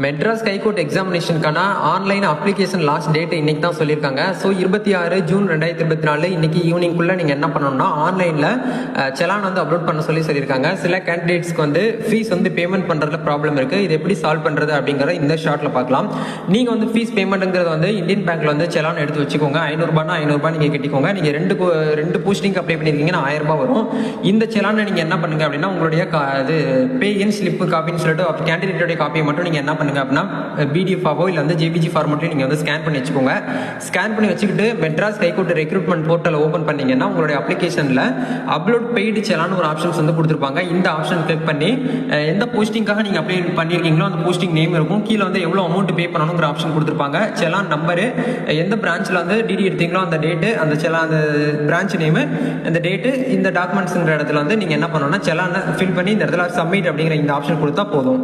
Madras high court எக்ஸாமினேஷனுக்கான online application last date இன்னைக்கு தான் சொல்லியிருக்காங்க. ஸோ 26 ஜூன் 2024 இன்னைக்கு ஈவினிங்குள்ளே நீங்கள் என்ன பண்ணணும்னா ஆன்லைனில் செலான் வந்து அப்லோட் பண்ண சொல்லியிருக்காங்க. சில கேண்டிடேட்ஸ்க்கு வந்து ஃபீஸ் வந்து பேமெண்ட் பண்ணுறதுல ப்ராப்ளம் இருக்குது. இது எப்படி சால்வ் பண்ணுறது அப்படிங்கிற இந்த ஷார்ட்டில் பார்க்கலாம். நீங்கள் வந்து ஃபீஸ் பேமெண்ட்டுங்கிறது வந்து இந்தியன் பேங்க்கில் வந்து செலான் எடுத்து வச்சுக்கோங்க. 500 நீங்கள் கட்டிக்கோங்க. நீங்கள் ரெண்டு போஸ்டிங் அப்ளை பண்ணியிருக்கீங்கன்னா 1000 ரூபாய் வரும். இந்த செலானை நீங்கள் என்ன பண்ணுங்க அப்படின்னா உங்களுடைய இது பே இன் ஸ்லிப்பு காப்பின்னு சொல்லிட்டு கேண்டிடேட்டோடைய காப்பியை மட்டும் நீங்கள் என்ன பண்ணுங்க அப்படின்னா பிடிஎஃபாவோ இல்லை வந்து ஜேபிஜி ஃபார்மெட்லையும் நீங்கள் வந்து ஸ்கேன் பண்ணி வச்சுக்கோங்க. ஸ்கேன் பண்ணி வச்சுக்கிட்டு மெட்ராஸ் ஹைகோர்ட் ரெக்ரூட்மெண்ட் போர்ட்டலை ஓப்பன் பண்ணீங்கன்னா உங்களுடைய அப்ளிகேஷனில் அப்லோட் பெய்டு செலான் ஒரு ஆப்ஷன்ஸ் வந்து கொடுத்துருப்பாங்க. இந்த ஆப்ஷன் கிளிக் பண்ணி எந்த போஸ்டிங்காக நீங்கள் அப்ளை பண்ணியிருக்கீங்களோ அந்த போஸ்டிங் நேம் இருக்கும். கீழே வந்து எவ்வளோ அமௌண்ட் பே பண்ணணுங்கிற ஆப்ஷன் கொடுத்துருப்பாங்க. செலான் நம்பரு, எந்த பிரான்ச்சில் வந்து டிடி எடுத்தீங்களோ அந்த டேட்டு, அந்த செலான் அந்த பிரான்ச் நேமு, அந்த டேட்டு, இந்த டாக்குமெண்ட்ஸுங்கிற இடத்துல வந்து நீங்கள் என்ன பண்ணணும்னா செலானை ஃபில் பண்ணி இந்த இடத்துல சப்மிட் அப்படிங்கிற இந்த ஆப்ஷன் கொடுத்தா போதும்.